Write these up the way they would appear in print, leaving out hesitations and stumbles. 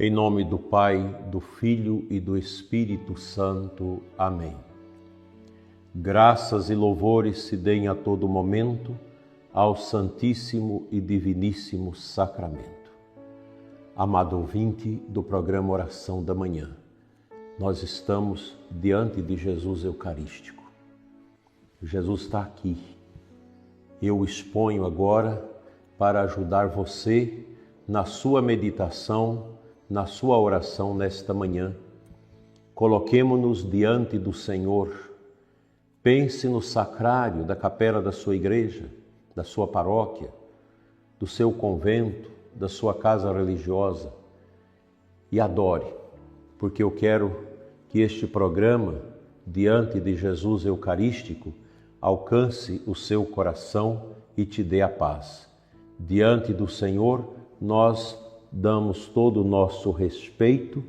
Em nome do Pai, do Filho e do Espírito Santo. Amém. Graças e louvores se deem a todo momento ao Santíssimo e Diviníssimo Sacramento. Amado ouvinte do programa Oração da Manhã, nós estamos diante de Jesus Eucarístico. Jesus está aqui. Eu o exponho agora para ajudar você na sua meditação, na sua oração nesta manhã. Coloquemo-nos diante do Senhor. Pense no sacrário da capela da sua igreja, da sua paróquia, do seu convento, da sua casa religiosa e adore, porque eu quero que este programa, diante de Jesus Eucarístico, alcance o seu coração e te dê a paz. Diante do Senhor, nós damos todo o nosso respeito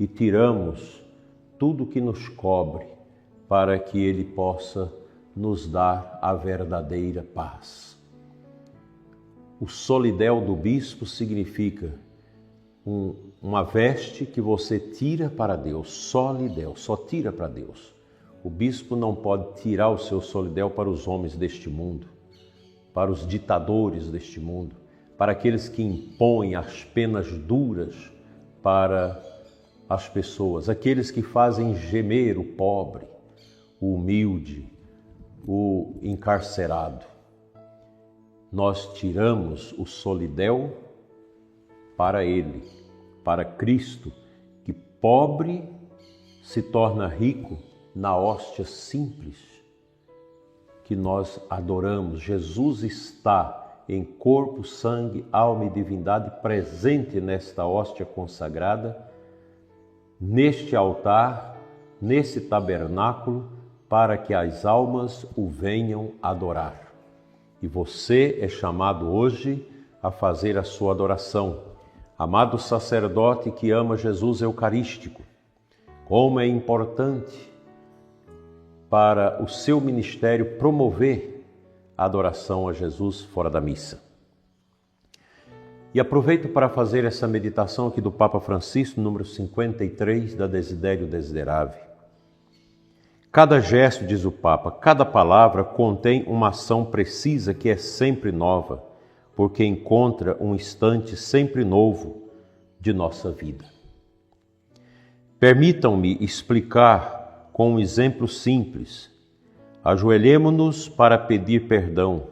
e tiramos tudo que nos cobre para que Ele possa nos dar a verdadeira paz. O solidel do bispo significa uma veste que você tira para Deus, solidel, só tira para Deus. O bispo não pode tirar o seu solidel para os homens deste mundo, para os ditadores deste mundo, para aqueles que impõem as penas duras para as pessoas, aqueles que fazem gemer o pobre, o humilde, o encarcerado. Nós tiramos o solidel para Ele, para Cristo, que pobre se torna rico na hóstia simples que nós adoramos. Jesus está em corpo, sangue, alma e divindade presente nesta hóstia consagrada, neste altar, nesse tabernáculo, para que as almas o venham adorar. E você é chamado hoje a fazer a sua adoração. Amado sacerdote que ama Jesus Eucarístico, como é importante para o seu ministério promover a adoração a Jesus fora da missa. E aproveito para fazer essa meditação aqui do Papa Francisco, número 53, da Desiderio Desiderave. Cada gesto, diz o Papa, cada palavra contém uma ação precisa que é sempre nova, porque encontra um instante sempre novo de nossa vida. Permitam-me explicar com um exemplo simples. Ajoelhemo-nos para pedir perdão,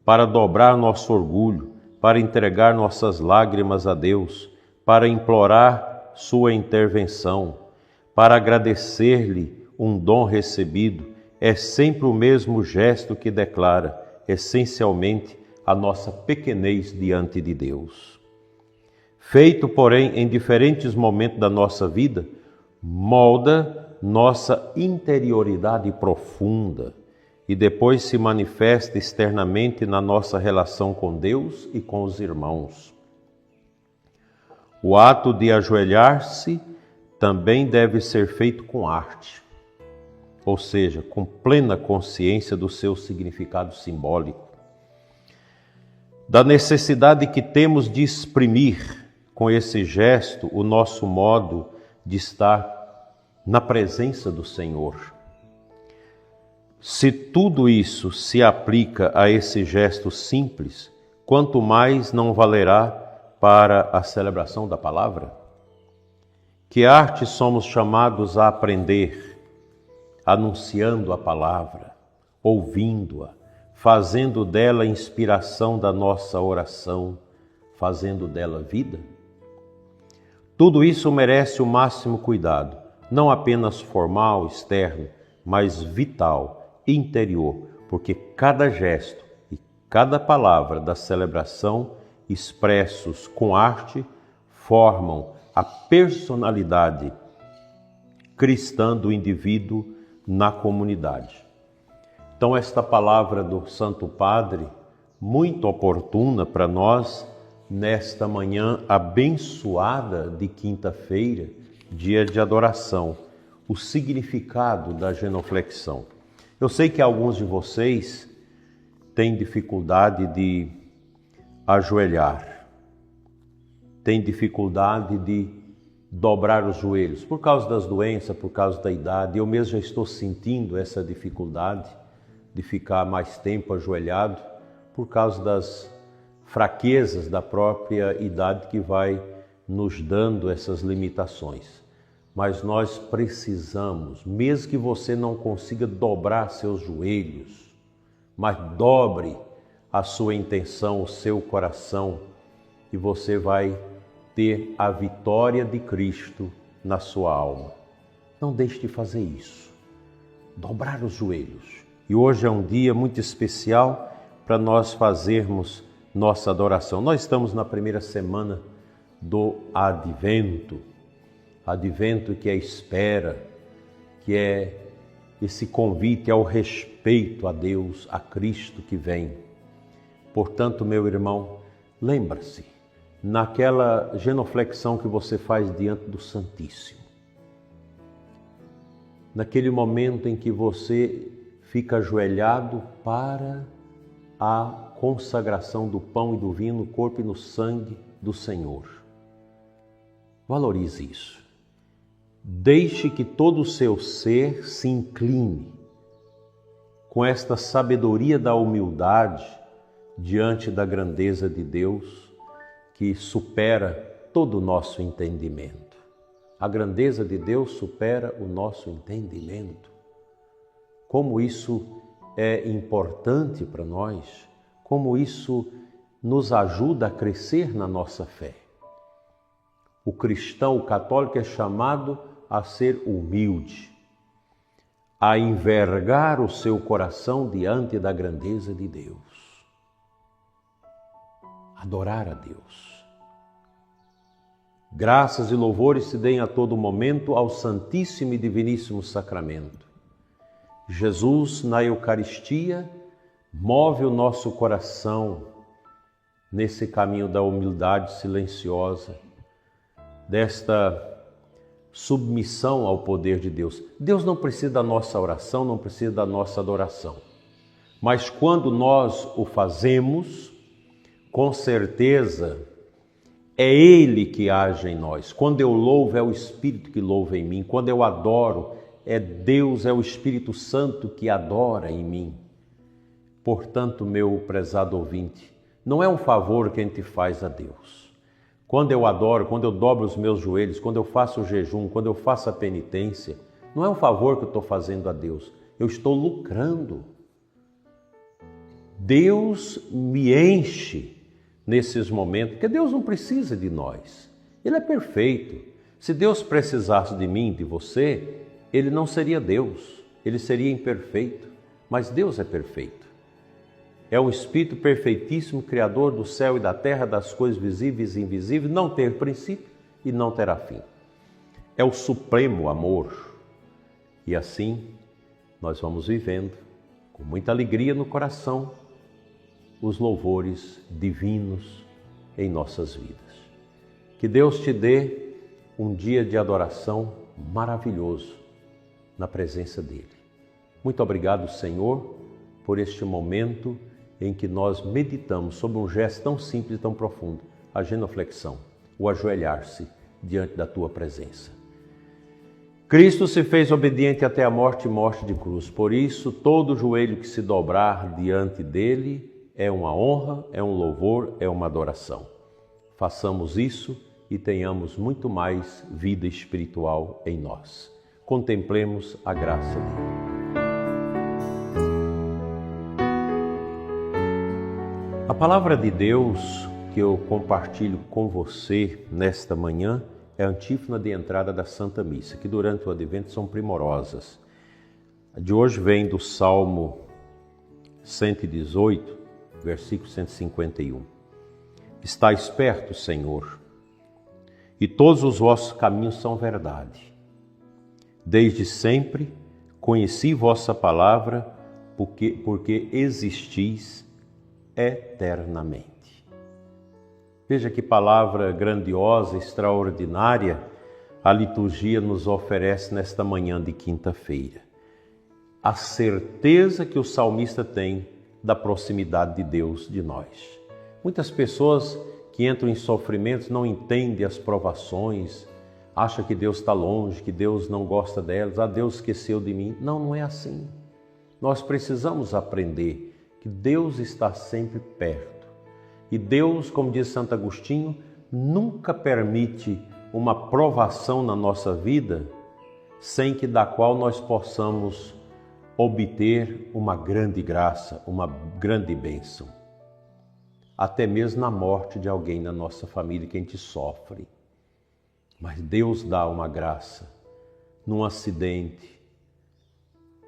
para dobrar nosso orgulho, para entregar nossas lágrimas a Deus, para implorar sua intervenção, para agradecer-lhe um dom recebido. É sempre o mesmo gesto que declara, essencialmente, a nossa pequenez diante de Deus. Feito, porém, em diferentes momentos da nossa vida, molda nossa interioridade profunda e depois se manifesta externamente na nossa relação com Deus e com os irmãos. O ato de ajoelhar-se também deve ser feito com arte, ou seja, com plena consciência do seu significado simbólico, da necessidade que temos de exprimir com esse gesto o nosso modo de estar na presença do Senhor. Se tudo isso se aplica a esse gesto simples, quanto mais não valerá para a celebração da palavra? Que arte somos chamados a aprender, anunciando a palavra, ouvindo-a, fazendo dela inspiração da nossa oração, fazendo dela vida? Tudo isso merece o máximo cuidado, não apenas formal, externo, mas vital, interior, porque cada gesto e cada palavra da celebração, expressos com arte, formam a personalidade cristã do indivíduo na comunidade. Então, esta palavra do Santo Padre, muito oportuna para nós, nesta manhã abençoada de quinta-feira, dia de adoração, o significado da genuflexão. Eu sei que alguns de vocês têm dificuldade de ajoelhar, têm dificuldade de dobrar os joelhos, por causa das doenças, por causa da idade. Eu mesmo já estou sentindo essa dificuldade de ficar mais tempo ajoelhado, por causa das fraquezas da própria idade que vai nos dando essas limitações. Mas nós precisamos, mesmo que você não consiga dobrar seus joelhos, mas dobre a sua intenção, o seu coração, e você vai ter a vitória de Cristo na sua alma. Não deixe de fazer isso, dobrar os joelhos. E hoje é um dia muito especial para nós fazermos nossa adoração. Nós estamos na primeira semana do Advento. Advento que é espera, que é esse convite ao respeito a Deus, a Cristo que vem. Portanto, meu irmão, lembra-se, naquela genuflexão que você faz diante do Santíssimo, naquele momento em que você fica ajoelhado para a consagração do pão e do vinho no corpo e no sangue do Senhor. Valorize isso. Deixe que todo o seu ser se incline com esta sabedoria da humildade diante da grandeza de Deus que supera todo o nosso entendimento. A grandeza de Deus supera o nosso entendimento. Como isso é importante para nós, como isso nos ajuda a crescer na nossa fé. O cristão, o católico é chamado a ser humilde, a envergar o seu coração diante da grandeza de Deus. Adorar a Deus. Graças e louvores se deem a todo momento ao Santíssimo e Diviníssimo Sacramento. Jesus, na Eucaristia, move o nosso coração nesse caminho da humildade silenciosa, desta submissão ao poder de Deus. Deus não precisa da nossa oração, não precisa da nossa adoração. Mas quando nós o fazemos, com certeza, é Ele que age em nós. Quando eu louvo, é o Espírito que louva em mim. Quando eu adoro, é Deus, é o Espírito Santo que adora em mim. Portanto, meu prezado ouvinte, não é um favor que a gente faz a Deus. Quando eu adoro, quando eu dobro os meus joelhos, quando eu faço o jejum, quando eu faço a penitência, não é um favor que eu estou fazendo a Deus. Eu estou lucrando. Deus me enche nesses momentos, porque Deus não precisa de nós. Ele é perfeito. Se Deus precisasse de mim, de você, Ele não seria Deus, Ele seria imperfeito, mas Deus é perfeito. É um Espírito perfeitíssimo, Criador do céu e da terra, das coisas visíveis e invisíveis, não ter princípio e não terá fim. É o supremo amor. E assim, nós vamos vivendo, com muita alegria no coração, os louvores divinos em nossas vidas. Que Deus te dê um dia de adoração maravilhoso na presença dEle. Muito obrigado, Senhor, por este momento em que nós meditamos sobre um gesto tão simples e tão profundo, a genuflexão, o ajoelhar-se diante da Tua presença. Cristo se fez obediente até a morte e morte de cruz. Por isso, todo joelho que se dobrar diante dEle é uma honra, é um louvor, é uma adoração. Façamos isso e tenhamos muito mais vida espiritual em nós. Contemplemos a graça dele. A palavra de Deus que eu compartilho com você nesta manhã é a antífona de entrada da Santa Missa, que durante o Advento são primorosas. A de hoje vem do Salmo 118, versículo 151. Estais perto, Senhor, e todos os vossos caminhos são verdade. Desde sempre conheci vossa palavra, porque existis eternamente. Veja que palavra grandiosa, extraordinária a liturgia nos oferece nesta manhã de quinta-feira. A certeza que o salmista tem da proximidade de Deus de nós. Muitas pessoas que entram em sofrimentos não entendem as provações, acha que Deus está longe, que Deus não gosta delas, Deus esqueceu de mim. Não, não é assim. Nós precisamos aprender que Deus está sempre perto. E Deus, como diz Santo Agostinho, nunca permite uma provação na nossa vida sem que da qual nós possamos obter uma grande graça, uma grande bênção. Até mesmo na morte de alguém na nossa família que a gente sofre. Mas Deus dá uma graça. Num acidente,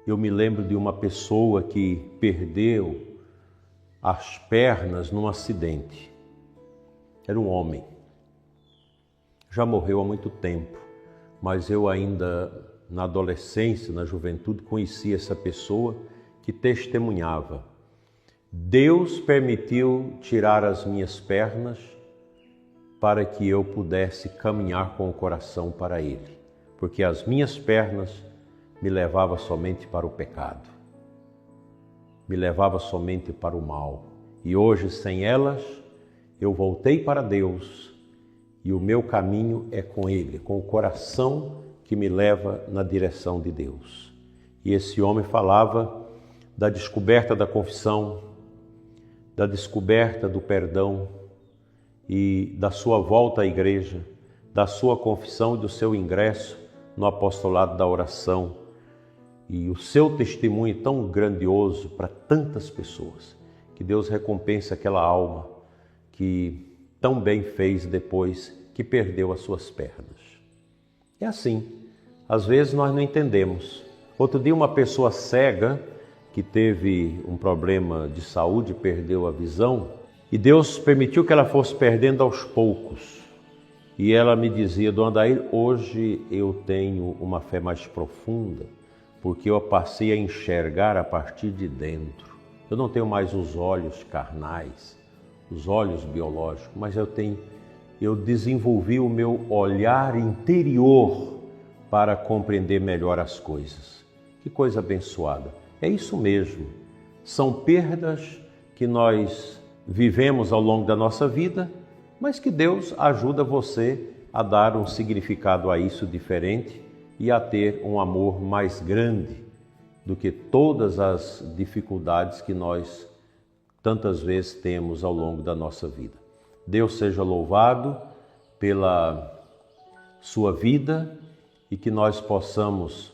eu me lembro de uma pessoa que perdeu as pernas num acidente. Era um homem. Já morreu há muito tempo, mas eu ainda na adolescência, na juventude, conheci essa pessoa que testemunhava. Deus permitiu tirar as minhas pernas para que eu pudesse caminhar com o coração para Ele, porque as minhas pernas me levavam somente para o pecado, me levavam somente para o mal. E hoje, sem elas, eu voltei para Deus e o meu caminho é com Ele, com o coração que me leva na direção de Deus. E esse homem falava da descoberta da confissão, da descoberta do perdão e da sua volta à igreja, da sua confissão e do seu ingresso no apostolado da oração e o seu testemunho tão grandioso para tantas pessoas. Que Deus recompense aquela alma que tão bem fez depois que perdeu as suas pernas. É assim, às vezes nós não entendemos. Outro dia uma pessoa cega que teve um problema de saúde, perdeu a visão, e Deus permitiu que ela fosse perdendo aos poucos. E ela me dizia: Dona Adair, hoje eu tenho uma fé mais profunda, porque eu passei a enxergar a partir de dentro. Eu não tenho mais os olhos carnais, os olhos biológicos, mas eu desenvolvi o meu olhar interior para compreender melhor as coisas. Que coisa abençoada! É isso mesmo. São perdas que nós vivemos ao longo da nossa vida, mas que Deus ajuda você a dar um significado a isso diferente e a ter um amor mais grande do que todas as dificuldades que nós tantas vezes temos ao longo da nossa vida. Deus seja louvado pela sua vida e que nós possamos,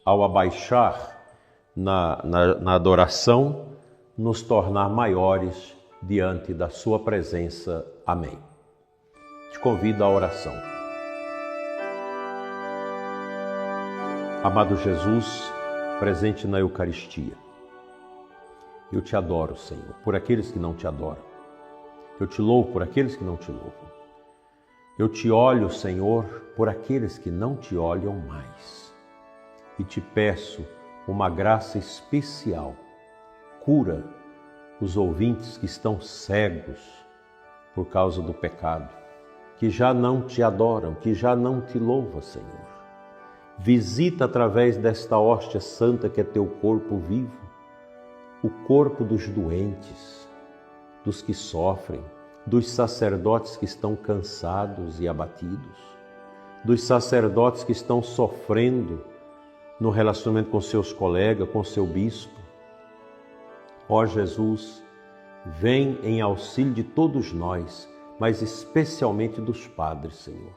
ao abaixar na adoração, nos tornar maiores diante da sua presença. Amém. Te convido à oração. Amado Jesus, presente na Eucaristia, eu te adoro, Senhor, por aqueles que não te adoram. Eu te louvo por aqueles que não te louvam. Eu te olho, Senhor, por aqueles que não te olham mais. E te peço uma graça especial. Cura os ouvintes que estão cegos por causa do pecado, que já não te adoram, que já não te louvam, Senhor. Visita através desta hóstia santa que é teu corpo vivo, o corpo dos doentes, dos que sofrem, dos sacerdotes que estão cansados e abatidos, dos sacerdotes que estão sofrendo no relacionamento com seus colegas, com seu bispo. Ó Jesus, vem em auxílio de todos nós, mas especialmente dos padres, Senhor,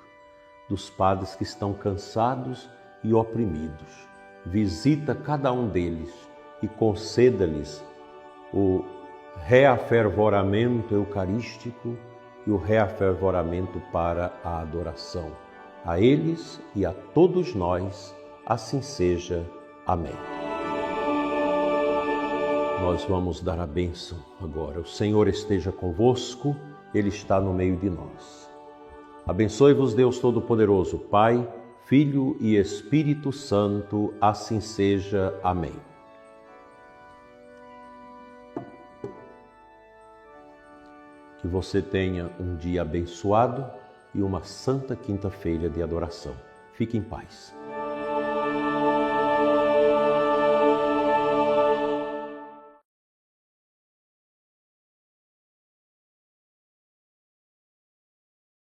dos padres que estão cansados e oprimidos. Visita cada um deles e conceda-lhes o reafervoramento eucarístico e o reafervoramento para a adoração. A eles e a todos nós, assim seja. Amém. Nós vamos dar a bênção agora. O Senhor esteja convosco, Ele está no meio de nós. Abençoe-vos Deus Todo-Poderoso, Pai, Filho e Espírito Santo, assim seja. Amém. Que você tenha um dia abençoado e uma santa quinta-feira de adoração. Fique em paz.